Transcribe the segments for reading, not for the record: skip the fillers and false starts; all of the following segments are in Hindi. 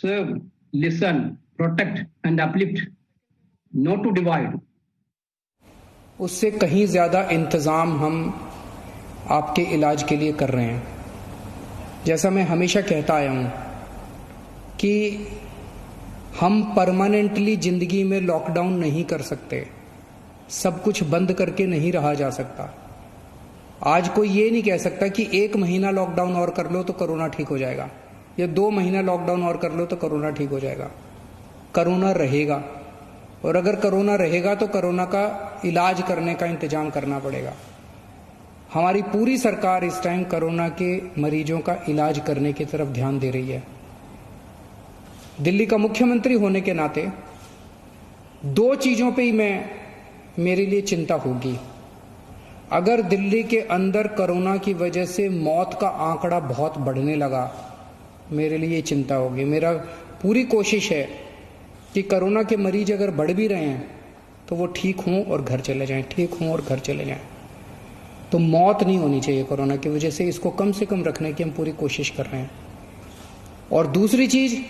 serve, listen, protect and uplift, not to divide. उससे कहीं ज्यादा इंतजाम हम आपके इलाज के लिए कर रहे हैं। जैसा मैं हमेशा कहता आया हूं कि हम परमानेंटली जिंदगी में लॉकडाउन नहीं कर सकते, सब कुछ बंद करके नहीं रहा जा सकता। आज कोई ये नहीं कह सकता कि 1 महीना लॉकडाउन और कर लो तो कोरोना ठीक हो जाएगा, या 2 महीना लॉकडाउन और कर लो तो कोरोना ठीक हो जाएगा। कोरोना रहेगा, और अगर कोरोना रहेगा तो कोरोना का इलाज करने का इंतजाम करना पड़ेगा। हमारी पूरी सरकार इस टाइम कोरोना के मरीजों का इलाज करने की तरफ ध्यान दे रही है। दिल्ली का मुख्यमंत्री होने के नाते 2 चीजों पे ही मेरे लिए चिंता होगी। अगर दिल्ली के अंदर कोरोना की वजह से मौत का आंकड़ा बहुत बढ़ने लगा, मेरे लिए चिंता होगी। मेरा पूरी कोशिश है कि कोरोना के मरीज अगर बढ़ भी रहे हैं तो वो ठीक हों और घर चले जाएं, ठीक हों और घर चले जाएं। तो मौत नहीं होनी चाहिए कोरोना की वजह से, इसको कम से कम रखने की हम पूरी कोशिश कर रहे हैं। और दूसरी चीज,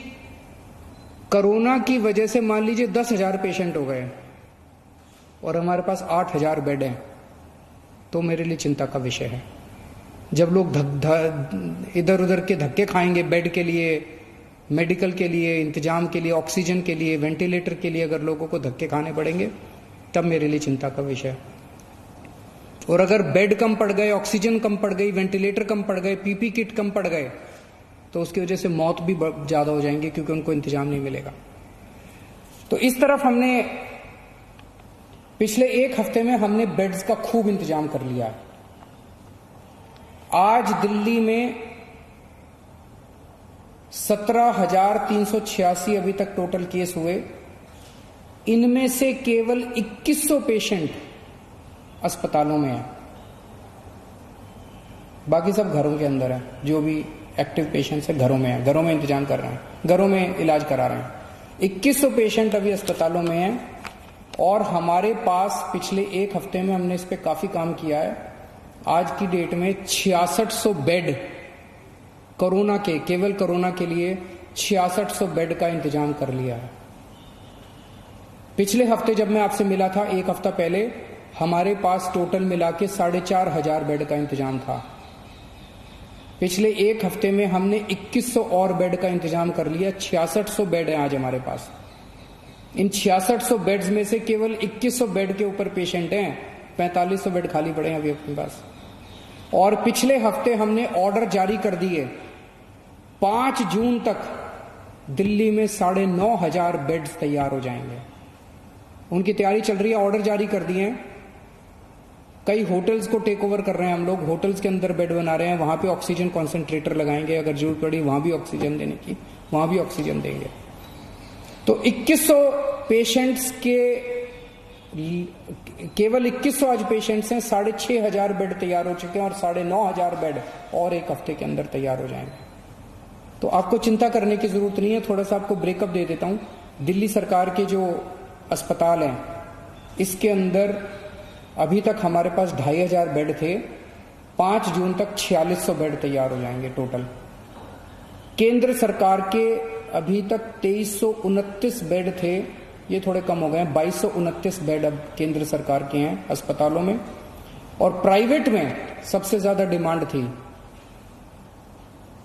कोरोना की वजह से मान लीजिए 10,000 पेशेंट हो गए और हमारे पास 8,000 बेड हैं, तो मेरे लिए चिंता का विषय है। जब लोग इधर उधर के धक्के खाएंगे बेड के लिए, मेडिकल के लिए, इंतजाम के लिए, ऑक्सीजन के लिए, वेंटिलेटर के लिए अगर लोगों को धक्के खाने पड़ेंगे, तब मेरे लिए चिंता का विषय है। और अगर बेड कम पड़ गए, ऑक्सीजन कम पड़ गई, वेंटिलेटर कम पड़ गए, पीपी किट कम पड़ गए, तो उसकी वजह से मौत भी ज्यादा हो जाएंगी, क्योंकि उनको इंतजाम नहीं मिलेगा। तो इस तरफ हमने पिछले 1 हफ्ते में हमने बेड्स का खूब इंतजाम कर लिया। आज दिल्ली में 17,386 अभी तक टोटल केस हुए। इनमें से केवल 2100 पेशेंट अस्पतालों में है, बाकी सब घरों के अंदर है। जो भी एक्टिव पेशेंट्स है घरों में है, घरों में इंतजाम कर रहे हैं, घरों में इलाज करा रहे हैं। 2100 पेशेंट अभी अस्पतालों में हैं। और हमारे पास पिछले 1 हफ्ते में हमने इस पे काफी काम किया है। आज की डेट में 6600 बेड कोरोना के, केवल कोरोना के लिए 6600 बेड का इंतजाम कर लिया है। पिछले हफ्ते जब मैं आपसे मिला था, 1 हफ्ता पहले, हमारे पास टोटल मिला के 4,500 बेड का इंतजाम था। पिछले 1 हफ्ते में हमने 2100 और बेड का इंतजाम कर लिया। 6600 बेड है आज हमारे पास। इन 6600 बेड्स में से केवल 2100 बेड के ऊपर पेशेंट हैं, 4500 बेड खाली पड़े हैं अभी अपने पास। और पिछले हफ्ते हमने ऑर्डर जारी कर दिए, 5 जून तक दिल्ली में 9,500 बेड्स तैयार हो जाएंगे। उनकी तैयारी चल रही है, ऑर्डर जारी कर दिए हैं। कई होटल्स को टेक ओवर कर रहे हैं हम लोग, होटल्स के अंदर बेड बना रहे हैं, वहां पे ऑक्सीजन कॉन्सेंट्रेटर लगाएंगे, अगर जरूरत पड़ी वहां भी ऑक्सीजन देने की, वहां भी ऑक्सीजन देंगे। तो 2100 पेशेंट्स के, केवल 2100 आज पेशेंट्स हैं, 6,500 बेड तैयार हो चुके हैं, और 9,500 बेड और 1 हफ्ते के अंदर तैयार हो जाएंगे। तो आपको चिंता करने की जरूरत नहीं है। थोड़ा सा आपको ब्रेकअप दे देता हूं। दिल्ली सरकार के जो अस्पताल हैं, इसके अंदर अभी तक हमारे पास 2,500 बेड थे। 5 जून तक 4600 बेड तैयार हो जाएंगे टोटल। केंद्र सरकार के अभी तक 2329 बेड थे, ये थोड़े कम हो गए हैं, 2229 बेड अब केंद्र सरकार के हैं अस्पतालों में। और प्राइवेट में सबसे ज्यादा डिमांड थी,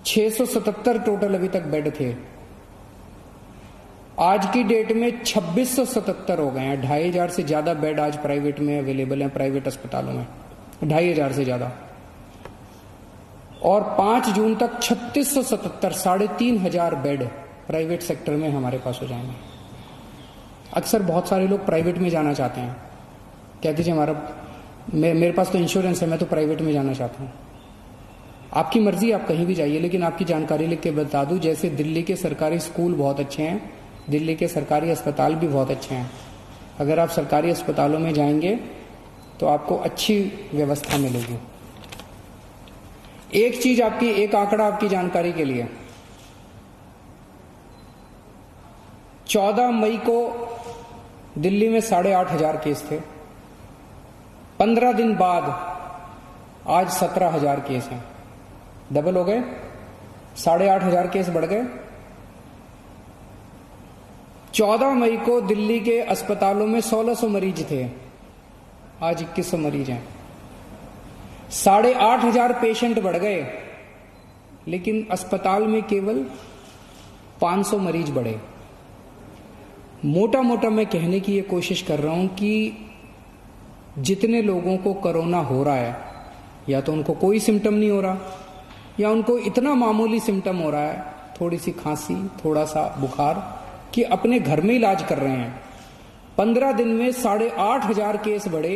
677 टोटल अभी तक बेड थे। आज की डेट में 2677 हो गए हैं। 2,500 से ज्यादा बेड आज प्राइवेट में अवेलेबल हैं, प्राइवेट अस्पतालों में 2,500 से ज्यादा। और 5 जून तक 3677, 3,500 बेड प्राइवेट सेक्टर में हमारे पास हो जाएंगे। अक्सर बहुत सारे लोग प्राइवेट में जाना चाहते हैं, कहते जी मेरे पास तो इंश्योरेंस है, मैं तो प्राइवेट में जाना चाहता हूं। आपकी मर्जी, आप कहीं भी जाइए, लेकिन आपकी जानकारी लिख के बता दूं, जैसे दिल्ली के सरकारी स्कूल बहुत अच्छे हैं, दिल्ली के सरकारी अस्पताल भी बहुत अच्छे हैं। अगर आप सरकारी अस्पतालों में जाएंगे तो आपको अच्छी व्यवस्था मिलेगी। एक चीज आपकी, एक आंकड़ा आपकी जानकारी के लिए, 14 मई को दिल्ली में 8,500 केस थे। 15 दिन बाद आज 17,000 केस हैं, डबल हो गए, 8,500 केस बढ़ गए। 14 मई को दिल्ली के अस्पतालों में 1600 मरीज थे, आज 2100 मरीज हैं। 8,500 पेशेंट बढ़ गए, लेकिन अस्पताल में केवल 500 मरीज बढ़े। मोटा मोटा मैं कहने की ये कोशिश कर रहा हूं कि जितने लोगों को कोरोना हो रहा है, या तो उनको कोई सिम्टम नहीं हो रहा, या उनको इतना मामूली सिम्टम हो रहा है, थोड़ी सी खांसी, थोड़ा सा बुखार, कि अपने घर में इलाज कर रहे हैं। 15 दिन में 8,500 केस बढ़े,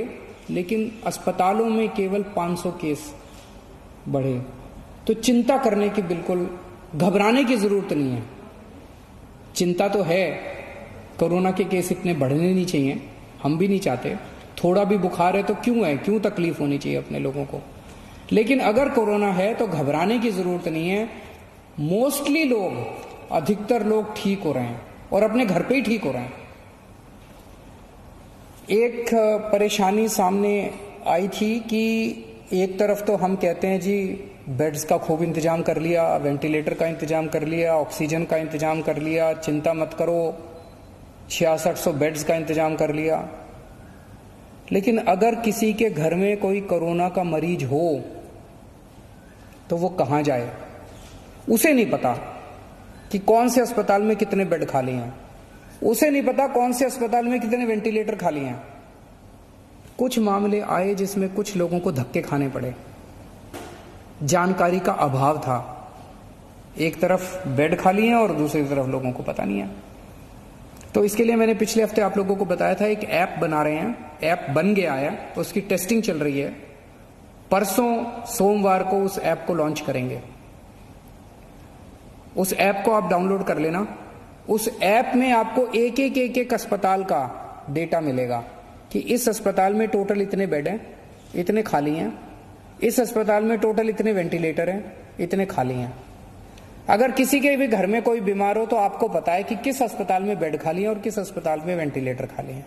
लेकिन अस्पतालों में केवल 500 केस बढ़े। तो चिंता करने की, बिल्कुल घबराने की जरूरत नहीं है। चिंता तो है, कोरोना के केस इतने बढ़ने नहीं चाहिए, हम भी नहीं चाहते। थोड़ा भी बुखार है तो क्यों है, क्यों तकलीफ होनी चाहिए अपने लोगों को। लेकिन अगर कोरोना है तो घबराने की जरूरत नहीं है। मोस्टली लोग, अधिकतर लोग ठीक हो रहे हैं और अपने घर पे ही ठीक हो रहे हैं। एक परेशानी सामने आई थी कि एक तरफ तो हम कहते हैं जी बेड्स का खूब इंतजाम कर लिया, वेंटिलेटर का इंतजाम कर लिया, ऑक्सीजन का इंतजाम कर लिया, चिंता मत करो, 6600 बेड्स का इंतजाम कर लिया। लेकिन अगर किसी के घर में कोई कोरोना का मरीज हो तो वो कहां जाए? उसे नहीं पता कि कौन से अस्पताल में कितने बेड खाली हैं, उसे नहीं पता कौन से अस्पताल में कितने वेंटिलेटर खाली हैं। कुछ मामले आए जिसमें कुछ लोगों को धक्के खाने पड़े, जानकारी का अभाव था। एक तरफ बेड खाली हैं और दूसरी तरफ लोगों को पता नहीं है। तो इसके लिए मैंने पिछले हफ्ते आप लोगों को बताया था, एक ऐप बना रहे हैं, ऐप बन गया है, उसकी टेस्टिंग चल रही है। परसों सोमवार को उस ऐप को लॉन्च करेंगे। उस ऐप को आप डाउनलोड कर लेना। उस ऐप में आपको एक अस्पताल का डेटा मिलेगा कि इस अस्पताल में टोटल इतने बेड हैं, इतने खाली हैं, इस अस्पताल में टोटल इतने वेंटिलेटर हैं, इतने खाली हैं। अगर किसी के भी घर में कोई बीमार हो तो आपको पता है कि किस अस्पताल में बेड खाली है और किस अस्पताल में वेंटिलेटर खाली है।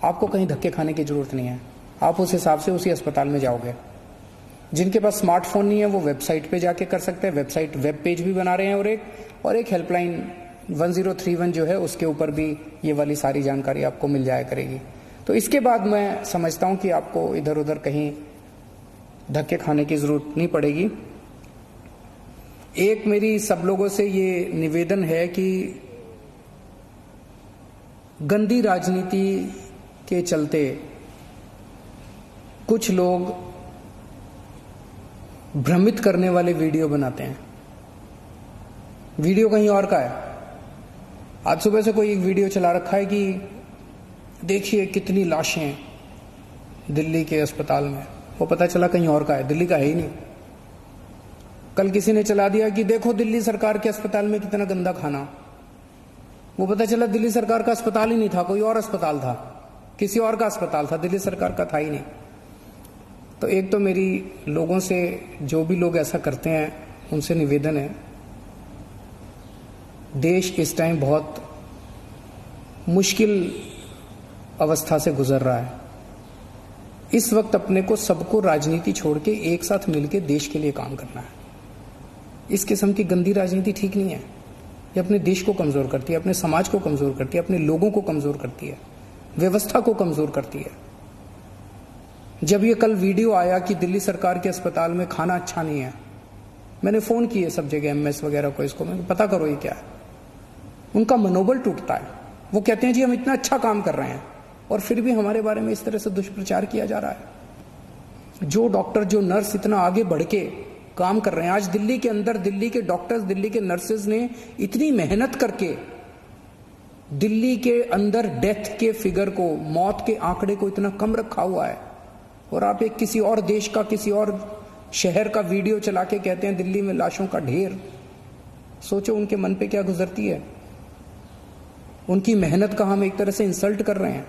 आपको कहीं धक्के खाने की जरूरत नहीं है, आप उस हिसाब से उसी अस्पताल में जाओगे। जिनके पास स्मार्टफोन नहीं है वो वेबसाइट पे जाके कर सकते हैं। वेबसाइट वेब पेज भी बना रहे हैं, और एक हेल्पलाइन 1031 जो है उसके ऊपर भी ये वाली सारी जानकारी आपको मिल जाया करेगी। तो इसके बाद मैं समझता हूं कि आपको इधर उधर कहीं धक्के खाने की जरूरत नहीं पड़ेगी। एक मेरी सब लोगों से ये निवेदन है कि गंदी राजनीति के चलते कुछ लोग भ्रमित करने वाले वीडियो बनाते हैं। वीडियो कहीं और का है। आज सुबह से कोई एक वीडियो चला रखा है कि देखिए कितनी लाशें दिल्ली के अस्पताल में, वो पता चला कहीं और का है, दिल्ली का है ही नहीं। कल किसी ने चला दिया कि देखो दिल्ली सरकार के अस्पताल में कितना गंदा खाना, वो पता चला दिल्ली सरकार का अस्पताल ही नहीं था, कोई और अस्पताल था, किसी और का अस्पताल था, दिल्ली सरकार का था ही नहीं। तो एक तो मेरी लोगों से, जो भी लोग ऐसा करते हैं उनसे निवेदन है, देश इस टाइम बहुत मुश्किल अवस्था से गुजर रहा है। इस वक्त अपने को सबको राजनीति छोड़ के एक साथ मिलकर देश के लिए काम करना है। इस किस्म की गंदी राजनीति ठीक नहीं है। ये अपने देश को कमजोर करती है, अपने समाज को कमजोर करती है, अपने लोगों को कमजोर करती है, व्यवस्था को कमजोर करती है। जब ये कल वीडियो आया कि दिल्ली सरकार के अस्पताल में खाना अच्छा नहीं है, मैंने फोन किए सब जगह एमएस वगैरह को, इसको मैं पता करो ये क्या है। उनका मनोबल टूटता है। वो कहते हैं जी हम इतना अच्छा काम कर रहे हैं और फिर भी हमारे बारे में इस तरह से दुष्प्रचार किया जा रहा है। जो डॉक्टर, जो नर्स इतना आगे बढ़ के काम कर रहे हैं, आज दिल्ली के अंदर दिल्ली के डॉक्टर्स, दिल्ली के नर्सेज ने इतनी मेहनत करके दिल्ली के अंदर डेथ के फिगर को, मौत के आंकड़े को इतना कम रखा हुआ है, और आप एक किसी और देश का, किसी और शहर का वीडियो चला के कहते हैं दिल्ली में लाशों का ढेर। सोचो उनके मन पे क्या गुजरती है। उनकी मेहनत का हम एक तरह से इंसल्ट कर रहे हैं।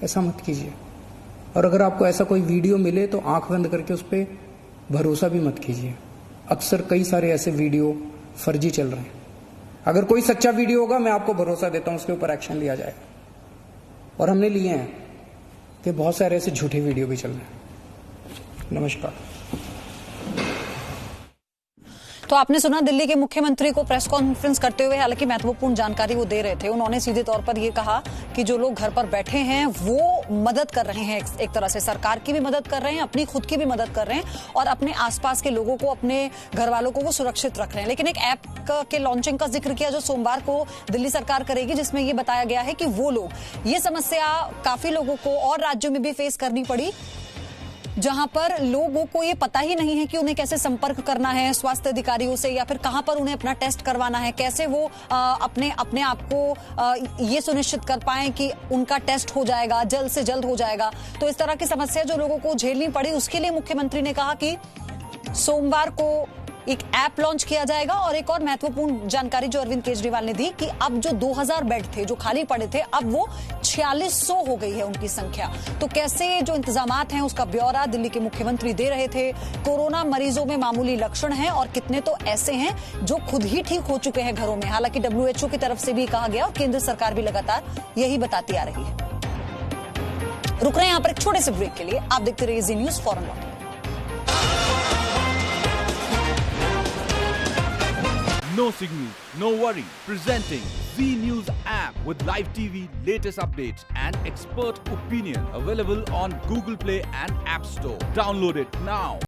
ऐसा मत कीजिए। और अगर आपको ऐसा कोई वीडियो मिले तो आंख बंद करके उस पर भरोसा भी मत कीजिए। अक्सर कई सारे ऐसे वीडियो फर्जी चल रहे हैं। अगर कोई सच्चा वीडियो होगा मैं आपको भरोसा देता हूं उसके ऊपर एक्शन लिया जाएगा, और हमने लिए हैं कि बहुत सारे ऐसे झूठे वीडियो भी चल रहे हैं। नमस्कार। तो आपने सुना दिल्ली के मुख्यमंत्री को प्रेस कॉन्फ्रेंस करते हुए, हालांकि महत्वपूर्ण जानकारी वो दे रहे थे। उन्होंने सीधे तौर पर ये कहा कि जो लोग घर पर बैठे हैं वो मदद कर रहे हैं, एक तरह से सरकार की भी मदद कर रहे हैं, अपनी खुद की भी मदद कर रहे हैं और अपने आसपास के लोगों को, अपने घर वालों को वो सुरक्षित रख रहे हैं। लेकिन एक ऐप के लॉन्चिंग का जिक्र किया जो सोमवार को दिल्ली सरकार करेगी, जिसमें ये बताया गया है कि वो लोग, ये समस्या काफी लोगों को और राज्यों में भी फेस करनी पड़ी, जहां पर लोगों को ये पता ही नहीं है कि उन्हें कैसे संपर्क करना है स्वास्थ्य अधिकारियों से, या फिर कहां पर उन्हें अपना टेस्ट करवाना है, कैसे वो अपने आप को ये सुनिश्चित कर पाएं कि उनका टेस्ट हो जाएगा, जल्द से जल्द हो जाएगा। तो इस तरह की समस्या जो लोगों को झेलनी पड़ी, उसके लिए मुख्यमंत्री ने कहा कि सोमवार को एक ऐप लॉन्च किया जाएगा। और एक और महत्वपूर्ण जानकारी जो अरविंद केजरीवाल ने दी कि अब जो 2000 बेड थे जो खाली पड़े थे, अब वो 4600 हो गई है उनकी संख्या। तो कैसे जो इंतजामात हैं उसका ब्यौरा दिल्ली के मुख्यमंत्री दे रहे थे। कोरोना मरीजों में मामूली लक्षण हैं और कितने तो ऐसे हैं जो खुद ही ठीक हो चुके हैं घरों में। हालांकि WHO की तरफ से भी कहा गया और केंद्र सरकार भी लगातार यही बताती आ रही है। रुक रहे हैं यहां पर एक छोटे से ब्रेक के लिए। आप देखते रहिए जी न्यूज, फौरन लौटेंगे। No signal, no worry. Presenting Z News app with live TV, latest updates and expert opinion. Available on Google Play and App Store. Download it now.